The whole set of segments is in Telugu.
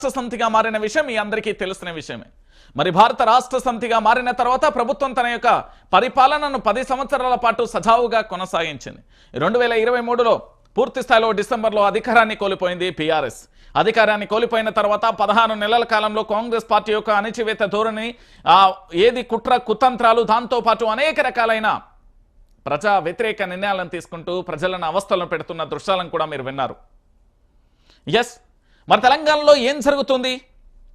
రాష్ట్ర సమితిగా మారిన విషయం మీ అందరికీ తెలిసిన విషయమే. మరి భారత రాష్ట్ర సమితిగా మారిన తర్వాత ప్రభుత్వం తన యొక్క పరిపాలనను 10 సంవత్సరాల పాటు సజావుగా కొనసాగించింది. 2023లో పూర్తి స్థాయిలో డిసెంబర్లో అధికారాన్ని కోల్పోయింది బీఆర్ఎస్. అధికారాన్ని కోల్పోయిన తర్వాత 16 నెలల కాలంలో కాంగ్రెస్ పార్టీ యొక్క అణచివేత ధోరణి, ఏది కుట్ర కుతంత్రాలు, దాంతోపాటు అనేక రకాలైన ప్రజా వ్యతిరేక నిర్ణయాలను తీసుకుంటూ ప్రజలను అవస్థలను పెడుతున్న దృశ్యాలను కూడా మీరు విన్నారు. ఎస్, మరి తెలంగాణలో ఏం జరుగుతుంది?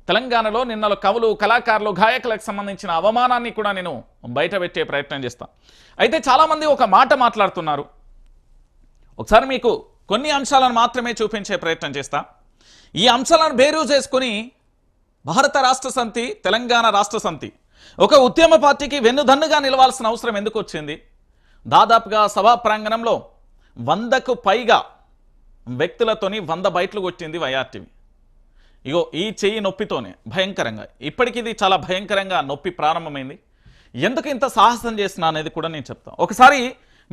తెలంగాణలో నిన్నలో కవులు, కళాకారులు, గాయకులకు సంబంధించిన అవమానాన్ని కూడా నేను బయటపెట్టే ప్రయత్నం చేస్తాను. అయితే చాలామంది ఒక మాట మాట్లాడుతున్నారు. ఒకసారి మీకు కొన్ని అంశాలను మాత్రమే చూపించే ప్రయత్నం చేస్తా. ఈ అంశాలను బేరు చేసుకుని భారత రాష్ట్ర సమితి, తెలంగాణ రాష్ట్ర సమితి ఒక ఉద్యమ పార్టీకి వెన్నుదన్నుగా నిలవాల్సిన అవసరం ఎందుకు వచ్చింది? దాదాపుగా సభా ప్రాంగణంలో 100కు పైగా వ్యక్తులతోని 100 బయట్లు కొట్టింది వైఆర్టీవీ. ఇగో ఈ చెయ్యి నొప్పితోనే భయంకరంగా, ఇప్పటికి ఇది చాలా భయంకరంగా నొప్పి ప్రారంభమైంది. ఎందుకు ఇంత సాహసం చేసినా అనేది కూడా నేను చెప్తాను. ఒకసారి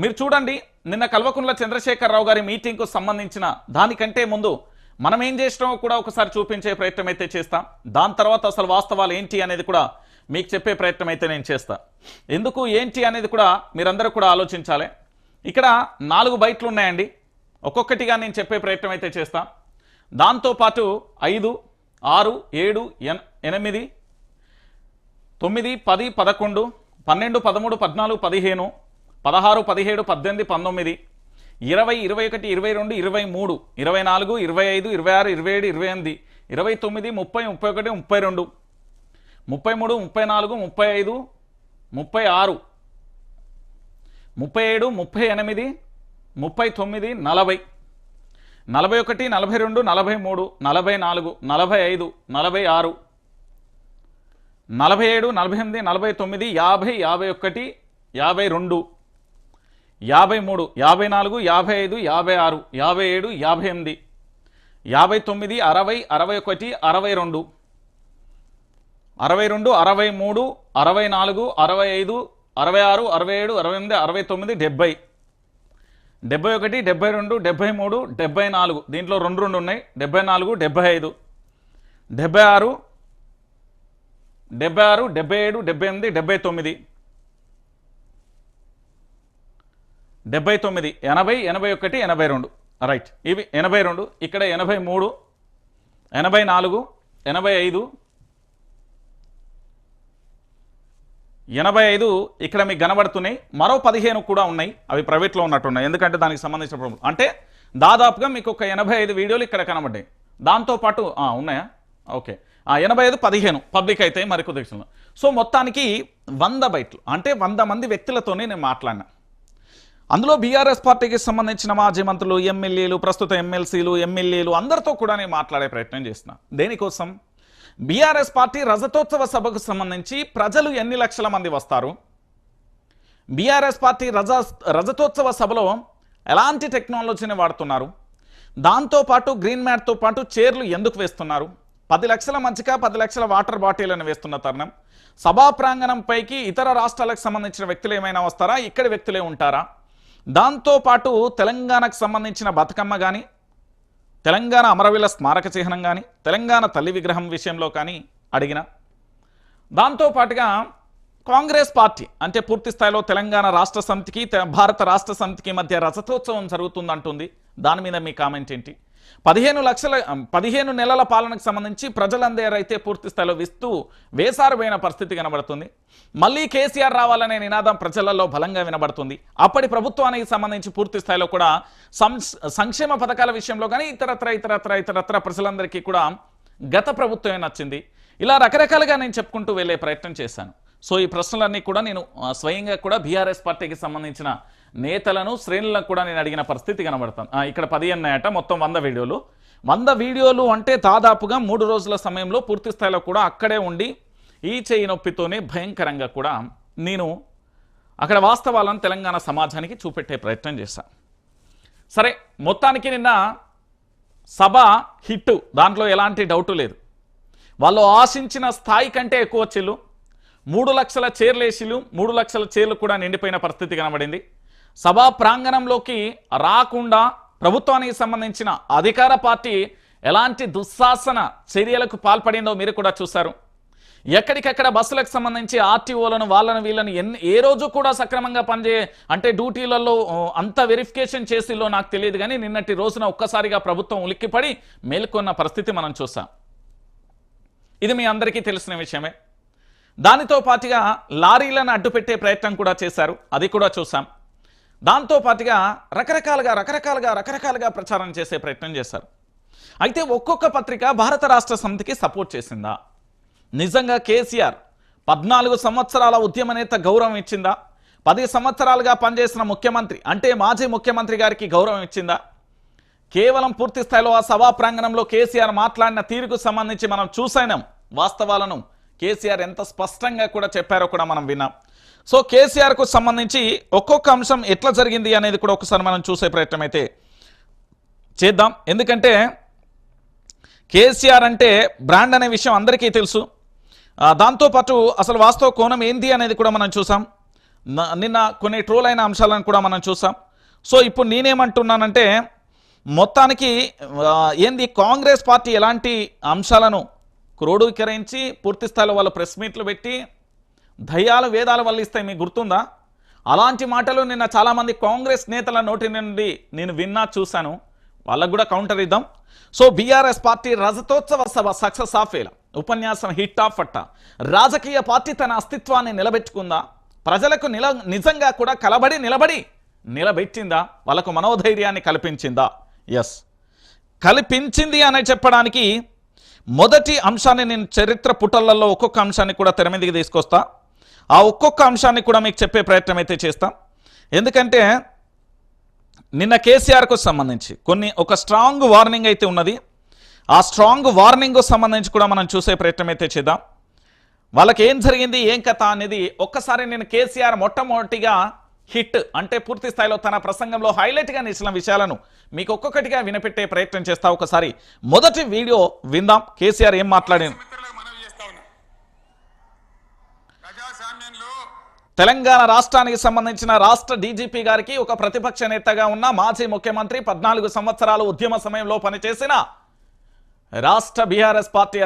మీరు చూడండి, నిన్న కల్వకుంట్ల చంద్రశేఖరరావు గారి మీటింగ్కు సంబంధించిన దానికంటే ముందు మనం ఏం చేసినామో కూడా ఒకసారి చూపించే ప్రయత్నం అయితే చేస్తాం. దాని తర్వాత అసలు వాస్తవాలు ఏంటి అనేది కూడా మీకు చెప్పే ప్రయత్నం అయితే నేను చేస్తా. ఎందుకు ఏంటి అనేది కూడా మీరందరూ కూడా ఆలోచించాలి. ఇక్కడ 4 బైట్లు ఉన్నాయండి, ఒక్కొక్కటిగా నేను చెప్పే ప్రయత్నం అయితే చేస్తా. దాంతోపాటు 5, 6, 7, 8, 9, 10, 11, 12, 13, 14, 15, 16, 17, 18, 19, 20, 21, 22, 23, 24, 25, 26, 27, 28, 29, 30, 31, 32, 33, 34, 35, 36, 37, 38, 39, 40, 41, 42, 43, 44, 45, 46, 47, 48, 49, 50, 51, 52, 53, 54, 55, 56, 57, 58, 59, 60, 61, 62, 62, 63, 64, 65, 66, 67, 68, 69, 70, 71, 72, 73, 74, దీంట్లో 2 ఉన్నాయి, 74, 75, 76, 76, 77, 78, 79, 79, 80, 81, 82, రైట్. ఇవి 82, ఇక్కడ 83, 84, 85, 85 ఇక్కడ మీకు కనబడుతున్నాయి. మరో 15 కూడా ఉన్నాయి, అవి ప్రైవేట్లో ఉన్నట్టున్నాయి, ఎందుకంటే దానికి సంబంధించిన ప్రాబ్లం. అంటే దాదాపుగా మీకు ఒక 85 వీడియోలు ఇక్కడ కనబడ్డాయి. దాంతోపాటు ఉన్నాయా? ఓకే, 85, 15 పబ్లిక్ అయితే మరికొద్ది విషయంలో. సో మొత్తానికి 100 బైట్లు, అంటే 100 మంది వ్యక్తులతోనే నేను మాట్లాడినా. అందులో బీఆర్ఎస్ పార్టీకి సంబంధించిన మాజీ మంత్రులు, ఎమ్మెల్యేలు, ప్రస్తుత ఎమ్మెల్సీలు, ఎమ్మెల్యేలు అందరితో కూడా నేను మాట్లాడే ప్రయత్నం చేస్తున్నా. దేనికోసం? బీఆర్ఎస్ పార్టీ రజతోత్సవ సభకు సంబంధించి ప్రజలు ఎన్ని లక్షల మంది వస్తారు, బీఆర్ఎస్ పార్టీ రజతోత్సవ సభలో ఎలాంటి టెక్నాలజీని వాడుతున్నారు, దాంతోపాటు గ్రీన్ మ్యాట్తో పాటు చైర్లు ఎందుకు వేస్తున్నారు, 10 లక్షల మజ్జిగ 10 లక్షల వాటర్ బాటిళ్లను వేస్తున్న తరుణం సభా ప్రాంగణం పైకి ఇతర రాష్ట్రాలకు సంబంధించిన వ్యక్తులు ఏమైనా వస్తారా, ఇక్కడి వ్యక్తులే ఉంటారా, దాంతోపాటు తెలంగాణకు సంబంధించిన బతుకమ్మ కానీ, తెలంగాణ అమరవీరుల స్మారక చిహ్నం కానీ, తెలంగాణ తల్లి విగ్రహం విషయంలో కానీ అడిగిన, దాంతోపాటుగా కాంగ్రెస్ పార్టీ అంటే పూర్తి స్థాయిలో తెలంగాణ రాష్ట్ర సమితికి భారత రాష్ట్ర సమితికి మధ్య రజతోత్సవం జరుగుతుందంటుంది. దాని మీద మీ కామెంట్ ఏంటి? 15 నెలల పాలనకు సంబంధించి ప్రజలందరైతే పూర్తి స్థాయిలో వేసారుపోయిన పరిస్థితి కనబడుతుంది. మళ్ళీ కేసీఆర్ రావాలనే నినాదం ప్రజలలో బలంగా వినబడుతుంది. అప్పటి ప్రభుత్వానికి సంబంధించి పూర్తి స్థాయిలో కూడా సంక్షేమ పథకాల విషయంలో కానీ ఇతరత్ర ప్రజలందరికీ కూడా గత ప్రభుత్వమే నచ్చింది. ఇలా రకరకాలుగా నేను చెప్పుకుంటూ వెళ్ళే ప్రయత్నం చేశాను. సో ఈ ప్రశ్నలన్నీ కూడా నేను స్వయంగా కూడా బీఆర్ఎస్ పార్టీకి సంబంధించిన నేతలను, శ్రేణులను కూడా నేను అడిగిన పరిస్థితి కనబడతాను. ఇక్కడ 10 ఉన్నాయట, మొత్తం 100 వీడియోలు. 100 వీడియోలు అంటే దాదాపుగా 3 రోజుల సమయంలో పూర్తి స్థాయిలో కూడా అక్కడే ఉండి ఈ చెయ్యి నొప్పితోనే భయంకరంగా కూడా నేను అక్కడ వాస్తవాలను తెలంగాణ సమాజానికి చూపెట్టే ప్రయత్నం చేశాను. సరే, మొత్తానికి నిన్న సభ హిట్, దాంట్లో ఎలాంటి డౌటు లేదు. వాళ్ళు ఆశించిన స్థాయి కంటే ఎక్కువ వచ్చిళ్ళు. 3 లక్షల చైర్లు వేసిళ్ళు, 3 లక్షల చైర్లు కూడా నిండిపోయిన పరిస్థితి కనబడింది. సభా ప్రాంగణంలోకి రాకుండా ప్రభుత్వానికి సంబంధించిన అధికార పార్టీ ఎలాంటి దుశ్శాసన చర్యలకు పాల్పడిందో మీరు కూడా చూశారు. ఎక్కడికక్కడ బస్సులకు సంబంధించి ఆర్టీఓలను వాళ్ళను వీళ్ళని ఏ రోజు కూడా సక్రమంగా అంటే డ్యూటీలలో అంత వెరిఫికేషన్ చేసిలో నాకు తెలియదు, కానీ నిన్నటి రోజున ఒక్కసారిగా ప్రభుత్వం ఉలిక్కిపడి మేల్కొన్న పరిస్థితి మనం చూసాం. ఇది మీ అందరికీ తెలిసిన విషయమే. దానితో పాటుగా లారీలను అడ్డుపెట్టే ప్రయత్నం కూడా చేశారు, అది కూడా చూసాం. దాంతో పాటుగా రకరకాలుగా ప్రచారం చేసే ప్రయత్నం చేశారు. అయితే ఒక్కొక్క పత్రిక భారత రాష్ట్ర సమితికి సపోర్ట్ చేసిందా? నిజంగా కేసీఆర్ 14 సంవత్సరాల ఉద్యమ నేత గౌరవం ఇచ్చిందా? 10 సంవత్సరాలుగా పనిచేసిన ముఖ్యమంత్రి అంటే మాజీ ముఖ్యమంత్రి గారికి గౌరవం ఇచ్చిందా? కేవలం పూర్తి స్థాయిలో ఆ సభా ప్రాంగణంలో కేసీఆర్ మాట్లాడిన తీరుకు సంబంధించి మనం చూసాం. వాస్తవాలను కేసీఆర్ ఎంత స్పష్టంగా కూడా చెప్పారో కూడా మనం విన్నాం. సో కేసీఆర్కు సంబంధించి ఒక్కొక్క అంశం ఎట్లా జరిగింది అనేది కూడా ఒకసారి మనం చూసే ప్రయత్నం అయితే చేద్దాం. ఎందుకంటే కేసీఆర్ అంటే బ్రాండ్ అనే విషయం అందరికీ తెలుసు. దాంతోపాటు అసలు వాస్తవ కోణం ఏంది అనేది కూడా మనం చూసాం. నిన్న కొన్ని ట్రోల్ అయిన అంశాలను కూడా మనం చూసాం. సో ఇప్పుడు నేనేమంటున్నానంటే మొత్తానికి ఏంది కాంగ్రెస్ పార్టీ ఎలాంటి అంశాలను క్రోడీకరించి పూర్తి స్థాయిలో వాళ్ళు ప్రెస్ మీట్లు పెట్టి దయ్యాలు వేదాలు వల్ల ఇస్తాయి, మీకు గుర్తుందా? అలాంటి మాటలు నిన్న చాలామంది కాంగ్రెస్ నేతల నోటి నుండి నేను విన్నా చూశాను. వాళ్ళకు కూడా కౌంటర్ ఇద్దాం. సో బీఆర్ఎస్ పార్టీ రజతోత్సవ సభ సక్సెస్ ఆఫేలా, ఉపన్యాసం హిట్ ఆఫ్ అట్ట. రాజకీయ పార్టీ తన అస్తిత్వాన్ని నిలబెట్టుకుందా? ప్రజలకు నిజంగా కూడా నిలబెట్టిందా? వాళ్ళకు మనోధైర్యాన్ని కల్పించిందా? ఎస్, కల్పించింది అని చెప్పడానికి మొదటి అంశాన్ని నేను చరిత్ర పుటలలో ఒక్కొక్క అంశాన్ని కూడా తెర మీదకి తీసుకొస్తా. ఆ ఒక్కొక్క అంశాన్ని కూడా మీకు చెప్పే ప్రయత్నం అయితే చేస్తాం. ఎందుకంటే నిన్న కేసీఆర్కు సంబంధించి ఒక స్ట్రాంగ్ వార్నింగ్ అయితే ఉన్నది. ఆ స్ట్రాంగ్ వార్నింగ్ సంబంధించి కూడా మనం చూసే ప్రయత్నం అయితే చేద్దాం. వాళ్ళకి ఏం జరిగింది, ఏం కథ అనేది ఒక్కసారి నేను కేసీఆర్ మొట్టమొదటిగా హిట్ అంటే పూర్తి స్థాయిలో తన ప్రసంగంలో హైలైట్గా నిలిచిన విషయాలను మీకు ఒక్కొక్కటిగా వినపెట్టే ప్రయత్నం చేస్తా. ఒకసారి మొదటి వీడియో విందాం, కేసీఆర్ ఏం మాట్లాడారు. తెలంగాణ రాష్ట్రానికి సంబంధించిన రాష్ట్ర డీజీపీ గారికి ఒక ప్రతిపక్ష నేతగా ఉన్న మాజీ ముఖ్యమంత్రి 14 సంవత్సరాలు ఉద్యమ సమయంలో పనిచేసిన రాష్ట్ర బీఆర్ఎస్ పార్టీ